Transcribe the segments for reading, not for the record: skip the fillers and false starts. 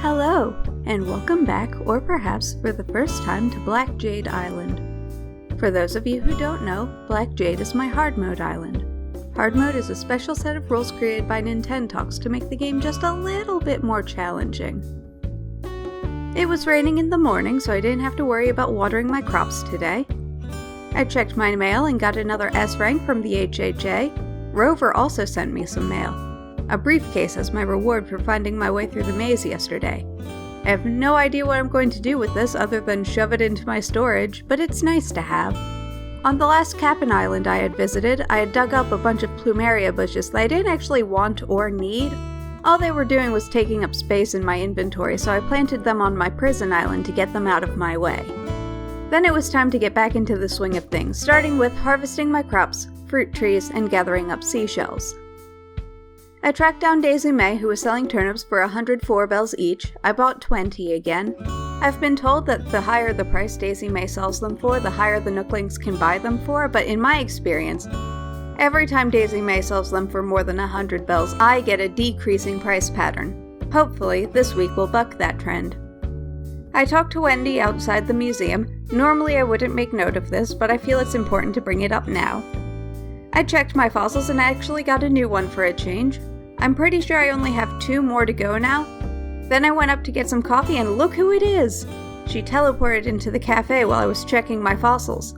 Hello, and welcome back, or perhaps for the first time, to Black Jade Island. For those of you who don't know, Black Jade is my hard mode island. Hard mode is a special set of rules created by Nintendox to make the game just a little bit more challenging. It was raining in the morning, so I didn't have to worry about watering my crops today. I checked my mail and got another S rank from the HHA. Rover also sent me some mail. A briefcase as my reward for finding my way through the maze yesterday. I have no idea what I'm going to do with this other than shove it into my storage, but it's nice to have. On the last Cap'n Island I had visited, I had dug up a bunch of plumeria bushes that I didn't actually want or need. All they were doing was taking up space in my inventory, so I planted them on my prison island to get them out of my way. Then it was time to get back into the swing of things, starting with harvesting my crops, fruit trees, and gathering up seashells. I tracked down Daisy May, who was selling turnips for 104 bells each. I bought 20 again. I've been told that the higher the price Daisy May sells them for, the higher the Nooklings can buy them for, but in my experience, every time Daisy May sells them for more than 100 bells, I get a decreasing price pattern. Hopefully, this week will buck that trend. I talked to Wendy outside the museum. Normally I wouldn't make note of this, but I feel it's important to bring it up now. I checked my fossils and I actually got a new one for a change. I'm pretty sure I only have 2 more to go now. Then I went up to get some coffee and look who it is! She teleported into the cafe while I was checking my fossils.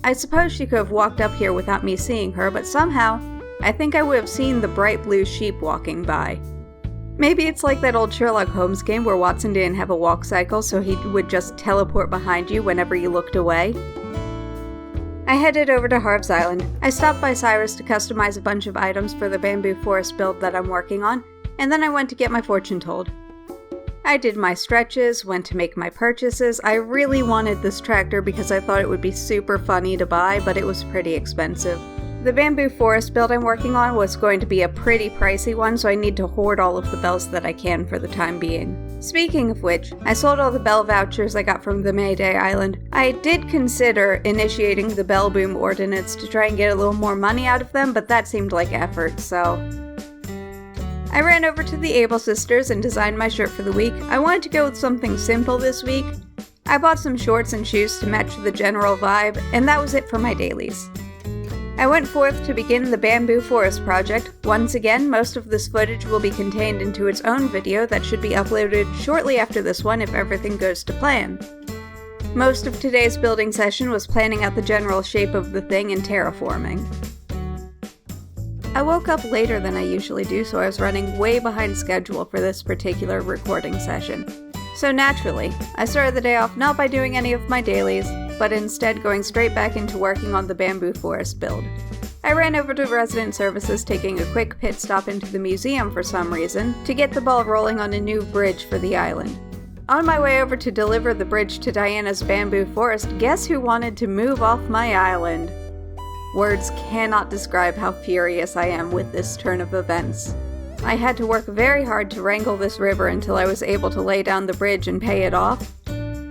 I suppose she could have walked up here without me seeing her, but somehow, I think I would have seen the bright blue sheep walking by. Maybe it's like that old Sherlock Holmes game where Watson didn't have a walk cycle, so he would just teleport behind you whenever you looked away. I headed over to Harv's Island. I stopped by Cyrus to customize a bunch of items for the bamboo forest build that I'm working on, and then I went to get my fortune told. I did my stretches, went to make my purchases. I really wanted this tractor because I thought it would be super funny to buy, but it was pretty expensive. The bamboo forest build I'm working on was going to be a pretty pricey one, so I need to hoard all of the bells that I can for the time being. Speaking of which, I sold all the bell vouchers I got from the Mayday Island. I did consider initiating the Bell Boom Ordinance to try and get a little more money out of them, but that seemed like effort, so... I ran over to the Able Sisters and designed my shirt for the week. I wanted to go with something simple this week. I bought some shorts and shoes to match the general vibe, and that was it for my dailies. I went forth to begin the Bamboo Forest project. Once again, most of this footage will be contained into its own video that should be uploaded shortly after this one if everything goes to plan. Most of today's building session was planning out the general shape of the thing and terraforming. I woke up later than I usually do, so I was running way behind schedule for this particular recording session. So naturally, I started the day off not by doing any of my dailies, but instead going straight back into working on the bamboo forest build. I ran over to resident services, taking a quick pit stop into the museum for some reason, to get the ball rolling on a new bridge for the island. On my way over to deliver the bridge to Diana's bamboo forest, guess who wanted to move off my island? Words cannot describe how furious I am with this turn of events. I had to work very hard to wrangle this river until I was able to lay down the bridge and pay it off.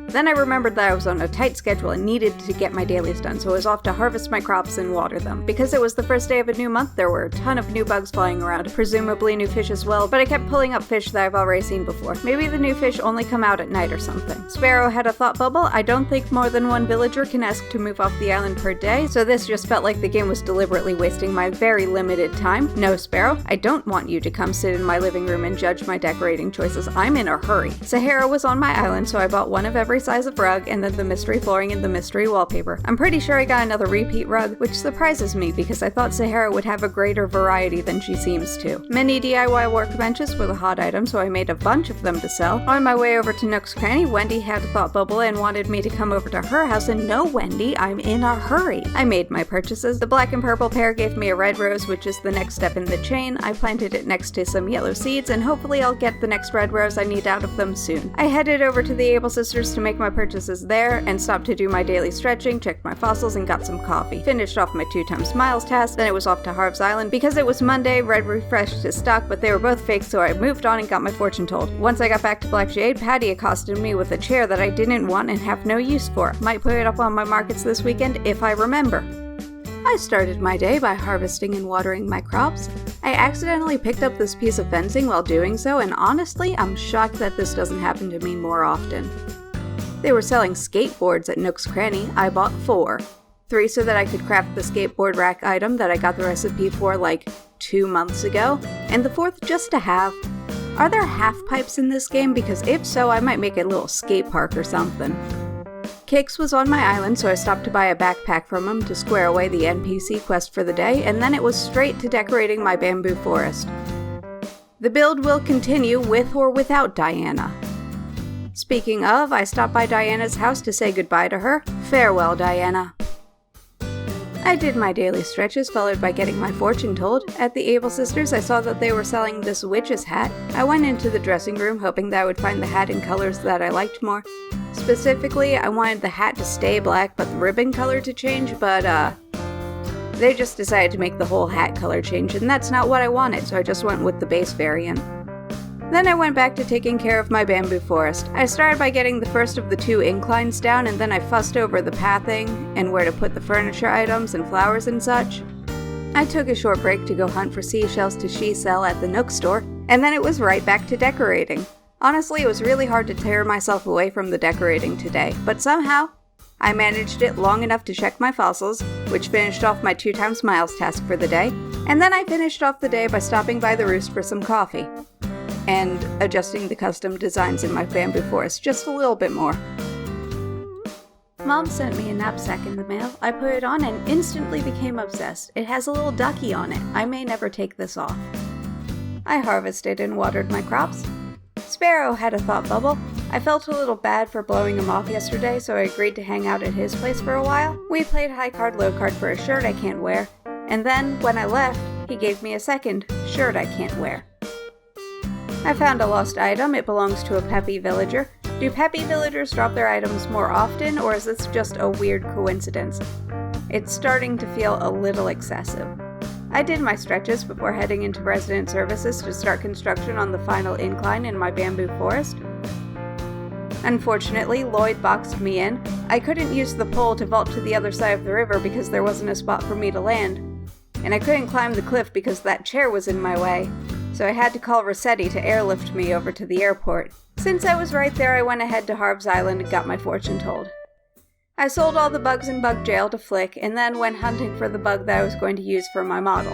Then I remembered that I was on a tight schedule and needed to get my dailies done, so I was off to harvest my crops and water them. Because it was the first day of a new month, there were a ton of new bugs flying around, presumably new fish as well, but I kept pulling up fish that I've already seen before. Maybe the new fish only come out at night or something. Sparrow had a thought bubble. I don't think more than one villager can ask to move off the island per day, so this just felt like the game was deliberately wasting my very limited time. No, Sparrow, I don't want you to come sit in my living room and judge my decorating choices. I'm in a hurry. Sahara was on my island, so I bought one of every size of rug, and then the mystery flooring and the mystery wallpaper. I'm pretty sure I got another repeat rug, which surprises me because I thought Sahara would have a greater variety than she seems to. Many DIY workbenches were the hot item, so I made a bunch of them to sell. On my way over to Nook's Cranny, Wendy had a thought bubble and wanted me to come over to her house, and no, Wendy, I'm in a hurry. I made my purchases. The black and purple pair gave me a red rose, which is the next step in the chain. I planted it next to some yellow seeds, and hopefully I'll get the next red rose I need out of them soon. I headed over to the Able Sisters to make my purchases there, and stopped to do my daily stretching, checked my fossils, and got some coffee. Finished off my 2 times miles task, then it was off to Harv's Island. Because it was Monday, Red refreshed his stock, but they were both fake, so I moved on and got my fortune told. Once I got back to Black Jade, Patty accosted me with a chair that I didn't want and have no use for. Might put it up on my markets this weekend if I remember. I started my day by harvesting and watering my crops. I accidentally picked up this piece of fencing while doing so, and honestly, I'm shocked that this doesn't happen to me more often. They were selling skateboards at Nook's Cranny. I bought 4. 3 so that I could craft the skateboard rack item that I got the recipe for like 2 months ago, and the 4th just to have. Are there half pipes in this game? Because if so, I might make a little skate park or something. Kix was on my island, so I stopped to buy a backpack from him to square away the NPC quest for the day, and then it was straight to decorating my bamboo forest. The build will continue with or without Diana. Speaking of, I stopped by Diana's house to say goodbye to her. Farewell, Diana. I did my daily stretches, followed by getting my fortune told. At the Able Sisters, I saw that they were selling this witch's hat. I went into the dressing room, hoping that I would find the hat in colors that I liked more. Specifically, I wanted the hat to stay black, but the ribbon color to change, but they just decided to make the whole hat color change, and that's not what I wanted, so I just went with the base variant. Then I went back to taking care of my bamboo forest. I started by getting the first of the 2 inclines down, and then I fussed over the pathing and where to put the furniture items and flowers and such. I took a short break to go hunt for seashells to she-sell at the Nook store, and then it was right back to decorating. Honestly, it was really hard to tear myself away from the decorating today, but somehow, I managed it long enough to check my fossils, which finished off my 2 times miles task for the day, and then I finished off the day by stopping by the roost for some coffee, and adjusting the custom designs in my bamboo forest just a little bit more. Mom sent me a knapsack in the mail. I put it on and instantly became obsessed. It has a little ducky on it. I may never take this off. I harvested and watered my crops. Sparrow had a thought bubble. I felt a little bad for blowing him off yesterday, so I agreed to hang out at his place for a while. We played high card, low card for a shirt I can't wear, and then, when I left, he gave me a second shirt I can't wear. I found a lost item. It belongs to a peppy villager. Do peppy villagers drop their items more often, or is this just a weird coincidence? It's starting to feel a little excessive. I did my stretches before heading into resident services to start construction on the final incline in my bamboo forest. Unfortunately, Lloyd boxed me in. I couldn't use the pole to vault to the other side of the river because there wasn't a spot for me to land. And I couldn't climb the cliff because that chair was in my way. So I had to call Rossetti to airlift me over to the airport. Since I was right there, I went ahead to Harv's Island and got my fortune told. I sold all the bugs in Bug Jail to Flick, and then went hunting for the bug that I was going to use for my model.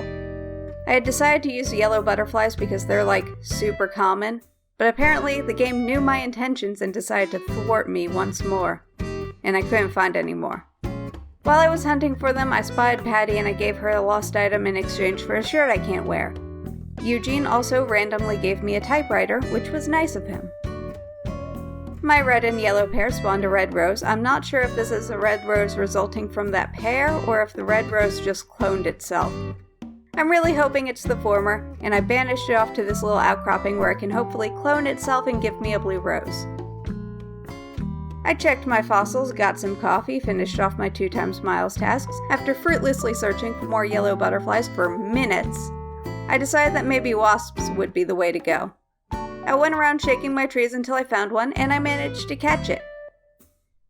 I had decided to use yellow butterflies because they're like super common, but apparently the game knew my intentions and decided to thwart me once more, and I couldn't find any more. While I was hunting for them, I spied Patty and I gave her a lost item in exchange for a shirt I can't wear. Eugene also randomly gave me a typewriter, which was nice of him. My red and yellow pair spawned a red rose. I'm not sure if this is a red rose resulting from that pair, or if the red rose just cloned itself. I'm really hoping it's the former, and I banished it off to this little outcropping where it can hopefully clone itself and give me a blue rose. I checked my fossils, got some coffee, finished off my 2 times miles tasks. After fruitlessly searching for more yellow butterflies for minutes, I decided that maybe wasps would be the way to go. I went around shaking my trees until I found one, and I managed to catch it.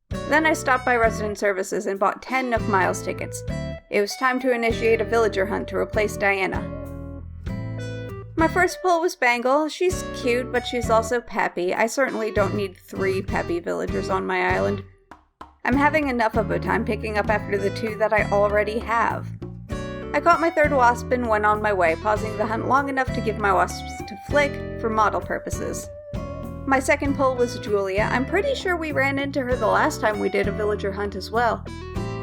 Then I stopped by resident services and bought 10 Nook Miles tickets. It was time to initiate a villager hunt to replace Diana. My first pull was Bangle. She's cute, but she's also peppy. I certainly don't need 3 peppy villagers on my island. I'm having enough of a time picking up after the 2 that I already have. I caught my 3rd wasp and went on my way, pausing the hunt long enough to give my wasps to Flick for model purposes. My second pull was Julia. I'm pretty sure we ran into her the last time we did a villager hunt as well.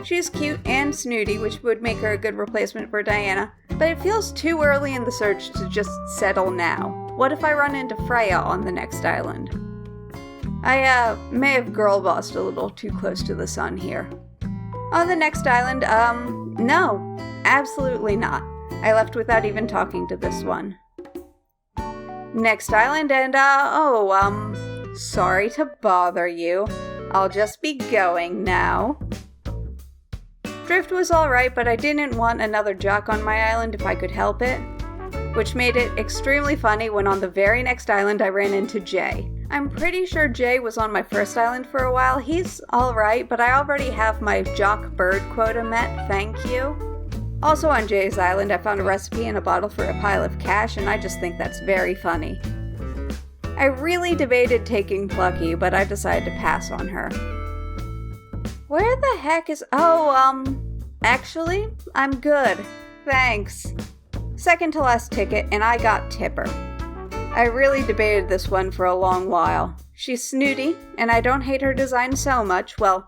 She's cute and snooty, which would make her a good replacement for Diana, but it feels too early in the search to just settle now. What if I run into Freya on the next island? I may have girl bossed a little too close to the sun here. On the next island, no, absolutely not. I left without even talking to this one. Next island, and sorry to bother you. I'll just be going now. Drift was alright, but I didn't want another jock on my island if I could help it, which made it extremely funny when on the very next island I ran into Jay. I'm pretty sure Jay was on my first island for a while. He's alright, but I already have my jock bird quota met, thank you. Also on Jay's Island, I found a recipe in a bottle for a pile of cash, and I just think that's very funny. I really debated taking Plucky, but I decided to pass on her. Where the heck is... actually, I'm good. Thanks. Second to last ticket, and I got Tipper. I really debated this one for a long while. She's snooty, and I don't hate her design so much. Well,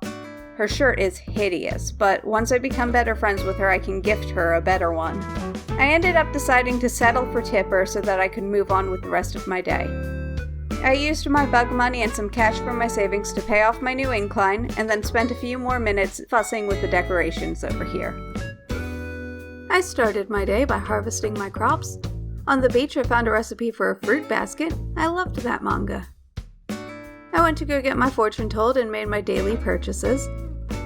her shirt is hideous, but once I become better friends with her, I can gift her a better one. I ended up deciding to settle for Tipper so that I could move on with the rest of my day. I used my bug money and some cash from my savings to pay off my new incline, and then spent a few more minutes fussing with the decorations over here. I started my day by harvesting my crops. On the beach, I found a recipe for a fruit basket. I loved that manga. I went to go get my fortune told and made my daily purchases.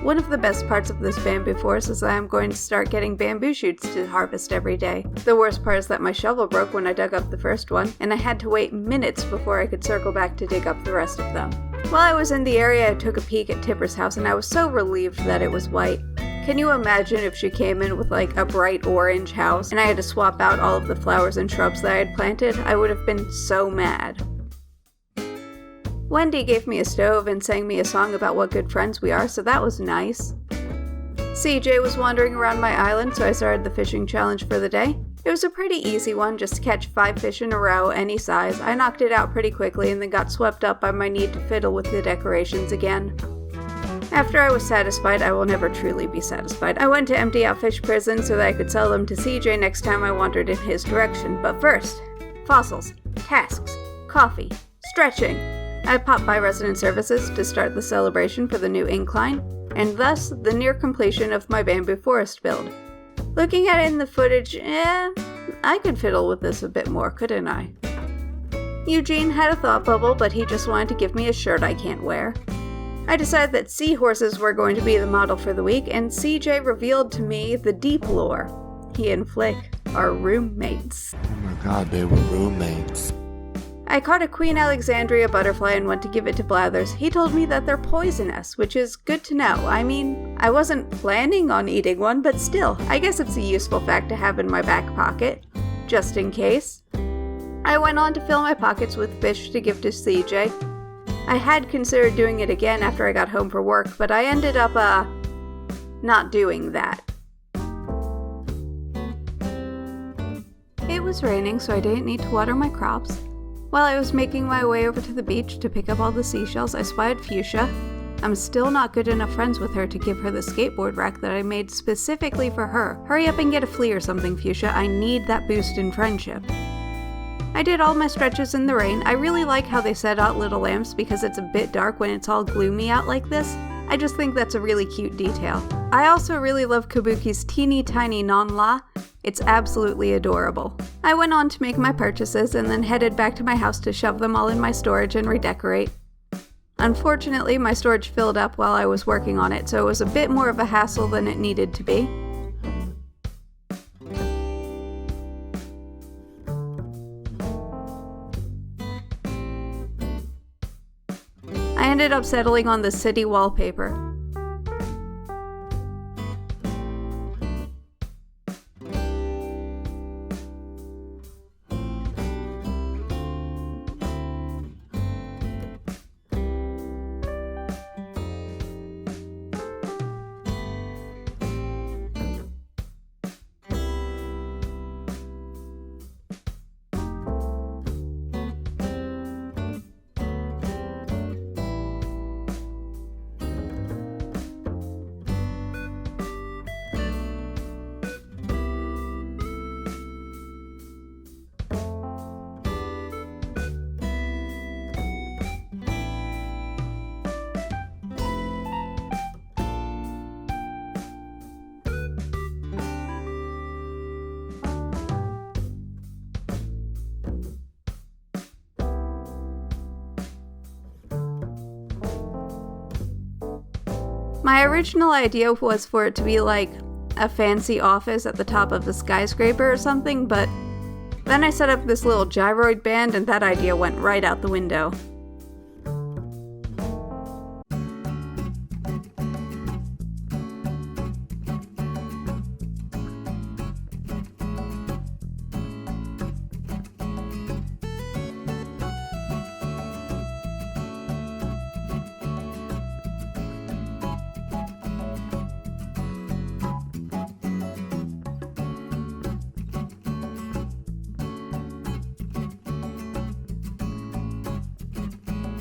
One of the best parts of this bamboo forest is that I'm going to start getting bamboo shoots to harvest every day. The worst part is that my shovel broke when I dug up the first one, and I had to wait minutes before I could circle back to dig up the rest of them. While I was in the area, I took a peek at Tipper's house, and I was so relieved that it was white. Can you imagine if she came in with like a bright orange house, and I had to swap out all of the flowers and shrubs that I had planted? I would have been so mad. Wendy gave me a stove and sang me a song about what good friends we are, so that was nice. CJ was wandering around my island, so I started the fishing challenge for the day. It was a pretty easy one, just to catch 5 fish in a row, any size. I knocked it out pretty quickly and then got swept up by my need to fiddle with the decorations again. After I was satisfied, I will never truly be satisfied. I went to empty out fish prison so that I could sell them to CJ next time I wandered in his direction. But first, fossils, tasks, coffee, stretching. I popped by Resident Services to start the celebration for the new incline, and thus the near completion of my bamboo forest build. Looking at it in the footage, I could fiddle with this a bit more, couldn't I? Eugene had a thought bubble, but he just wanted to give me a shirt I can't wear. I decided that seahorses were going to be the model for the week, and CJ revealed to me the deep lore. He and Flick are roommates. Oh my god, they were roommates. I caught a Queen Alexandria butterfly and went to give it to Blathers. He told me that they're poisonous, which is good to know. I mean, I wasn't planning on eating one, but still, I guess it's a useful fact to have in my back pocket, just in case. I went on to fill my pockets with fish to give to CJ. I had considered doing it again after I got home from work, but I ended up, not doing that. It was raining, so I didn't need to water my crops. While I was making my way over to the beach to pick up all the seashells, I spied Fuchsia. I'm still not good enough friends with her to give her the skateboard rack that I made specifically for her. Hurry up and get a flea or something, Fuchsia. I need that boost in friendship. I did all my stretches in the rain. I really like how they set out little lamps because it's a bit dark when it's all gloomy out like this. I just think that's a really cute detail. I also really love Kabuki's teeny tiny non-la. It's absolutely adorable. I went on to make my purchases and then headed back to my house to shove them all in my storage and redecorate. Unfortunately, my storage filled up while I was working on it, so it was a bit more of a hassle than it needed to be. I ended up settling on the city wallpaper. My original idea was for it to be like a fancy office at the top of a skyscraper or something, but then I set up this little gyroid band and that idea went right out the window.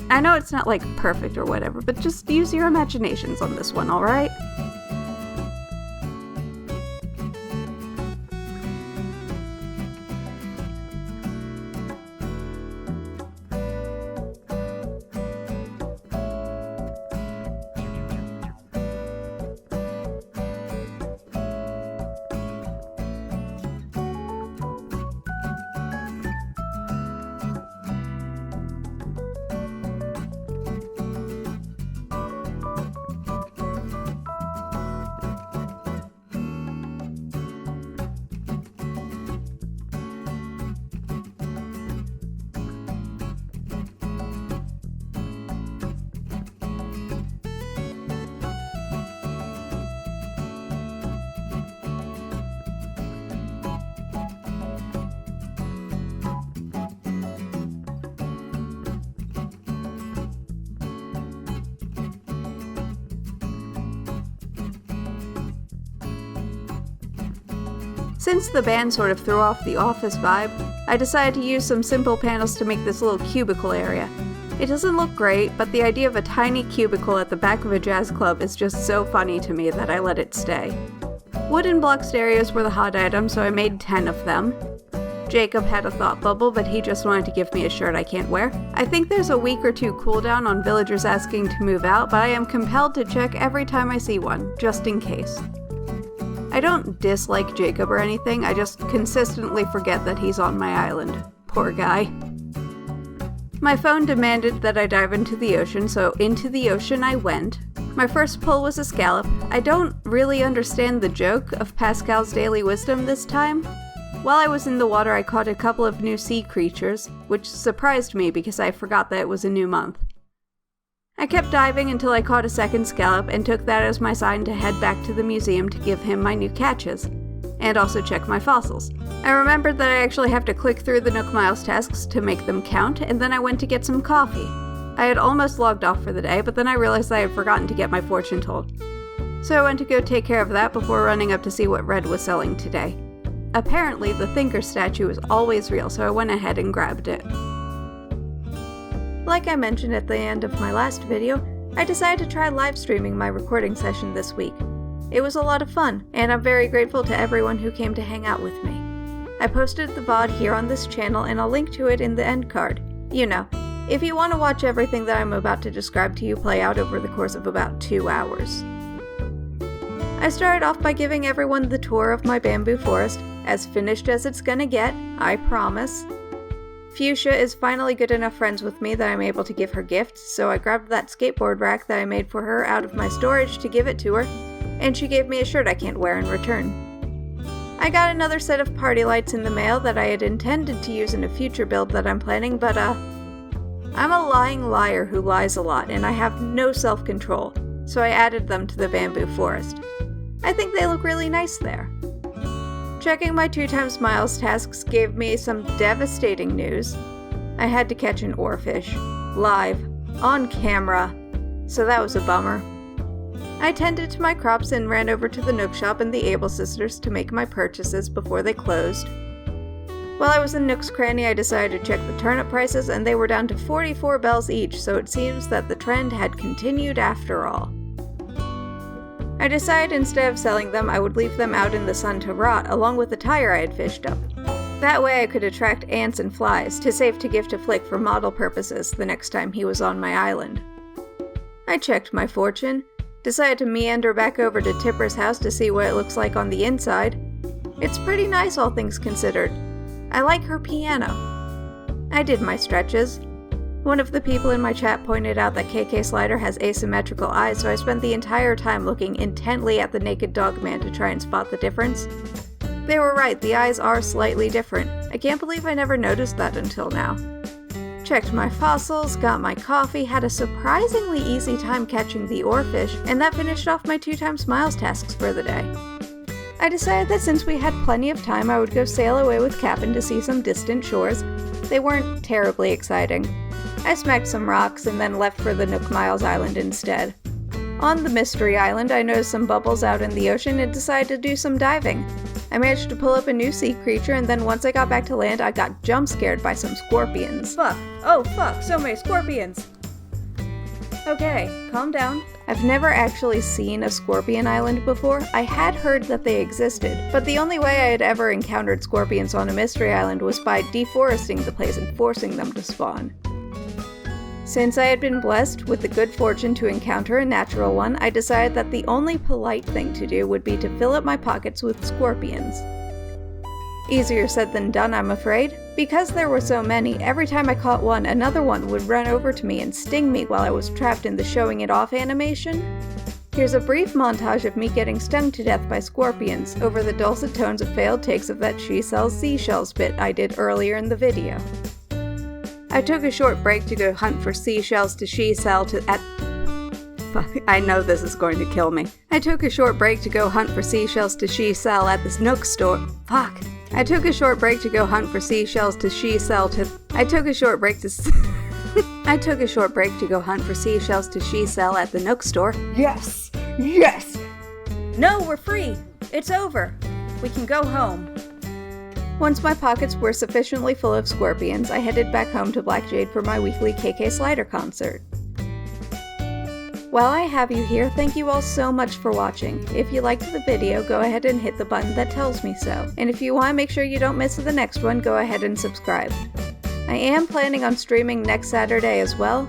I know it's not like perfect or whatever, but just use your imaginations on this one, alright? Since the band sort of threw off the office vibe, I decided to use some simple panels to make this little cubicle area. It doesn't look great, but the idea of a tiny cubicle at the back of a jazz club is just so funny to me that I let it stay. Wooden block stereos were the hot item, so I made 10 of them. Jacob had a thought bubble, but he just wanted to give me a shirt I can't wear. I think there's a week or two cooldown on villagers asking to move out, but I am compelled to check every time I see one, just in case. I don't dislike Jacob or anything, I just consistently forget that he's on my island. Poor guy. My phone demanded that I dive into the ocean, so into the ocean I went. My first pull was a scallop. I don't really understand the joke of Pascal's daily wisdom this time. While I was in the water, I caught a couple of new sea creatures, which surprised me because I forgot that it was a new month. I kept diving until I caught a second scallop and took that as my sign to head back to the museum to give him my new catches, and also check my fossils. I remembered that I actually have to click through the Nook Miles tasks to make them count, and then I went to get some coffee. I had almost logged off for the day, but then I realized I had forgotten to get my fortune told. So I went to go take care of that before running up to see what Red was selling today. Apparently, the Thinker statue is always real, so I went ahead and grabbed it. Like I mentioned at the end of my last video, I decided to try live streaming my recording session this week. It was a lot of fun, and I'm very grateful to everyone who came to hang out with me. I posted the VOD here on this channel, and I'll link to it in the end card. You know, if you want to watch everything that I'm about to describe to you play out over the course of about 2 hours. I started off by giving everyone the tour of my bamboo forest, as finished as it's gonna get, I promise. Fuchsia is finally good enough friends with me that I'm able to give her gifts, so I grabbed that skateboard rack that I made for her out of my storage to give it to her, and she gave me a shirt I can't wear in return. I got another set of party lights in the mail that I had intended to use in a future build that I'm planning, but I'm a lying liar who lies a lot, and I have no self-control, so I added them to the bamboo forest. I think they look really nice there. Checking my 2x miles tasks gave me some devastating news. I had to catch an oarfish, live, on camera, so that was a bummer. I tended to my crops and ran over to the Nook shop and the Able sisters to make my purchases before they closed. While I was in Nook's cranny, I decided to check the turnip prices, and they were down to 44 bells each, so it seems that the trend had continued after all. I decided instead of selling them, I would leave them out in the sun to rot, along with the tire I had fished up. That way I could attract ants and flies, to save to give to Flick for model purposes the next time he was on my island. I checked my fortune, decided to meander back over to Tipper's house to see what it looks like on the inside. It's pretty nice, all things considered. I like her piano. I did my stretches. One of the people in my chat pointed out that KK Slider has asymmetrical eyes, so I spent the entire time looking intently at the naked dog man to try and spot the difference. They were right, the eyes are slightly different. I can't believe I never noticed that until now. Checked my fossils, got my coffee, had a surprisingly easy time catching the oarfish, and that finished off my 2x miles tasks for the day. I decided that since we had plenty of time, I would go sail away with Cap'n to see some distant shores. They weren't terribly exciting. I smacked some rocks and then left for the Nook Miles Island instead. On the Mystery Island, I noticed some bubbles out in the ocean and decided to do some diving. I managed to pull up a new sea creature, and then once I got back to land, I got jump scared by some scorpions. Fuck! Oh fuck, so many scorpions! Okay, calm down. I've never actually seen a scorpion island before. I had heard that they existed, but the only way I had ever encountered scorpions on a mystery island was by deforesting the place and forcing them to spawn. Since I had been blessed with the good fortune to encounter a natural one, I decided that the only polite thing to do would be to fill up my pockets with scorpions. Easier said than done, I'm afraid. Because there were so many, every time I caught one, another one would run over to me and sting me while I was trapped in the showing it off animation. Here's a brief montage of me getting stung to death by scorpions over the dulcet tones of failed takes of that she sells seashells bit I did earlier in the video. I took a short break to go hunt for seashells to she sell to at I know this is going to kill me. I took a short break to go hunt for seashells to she sell at this Nook store. Fuck. I took a short break to go hunt for seashells to she sell to I took a short break to go hunt for seashells to she sell at the Nook store. Yes! Yes! No, we're free! It's over! We can go home. Once my pockets were sufficiently full of scorpions, I headed back home to Black Jade for my weekly KK Slider concert. While I have you here, thank you all so much for watching. If you liked the video, go ahead and hit the button that tells me so. And if you want to make sure you don't miss the next one, go ahead and subscribe. I am planning on streaming next Saturday as well,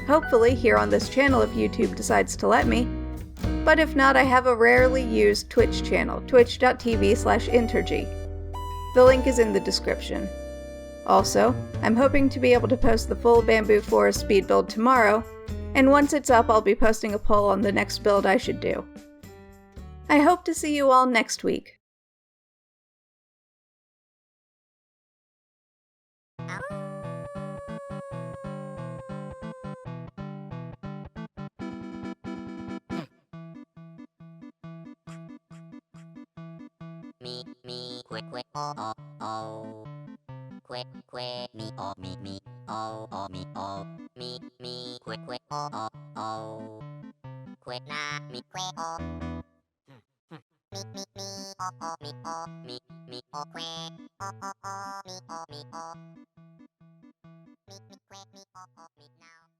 hopefully here on this channel if YouTube decides to let me. But if not, I have a rarely used Twitch channel, twitch.tv/interg. The link is in the description. Also, I'm hoping to be able to post the full Bamboo Forest speed build tomorrow, and once it's up, I'll be posting a poll on the next build I should do. I hope to see you all next week. Me, quick, oh. Quick, me, oh, quick, oh. Quick, me, quick, oh. Quick, me, quick, me, now.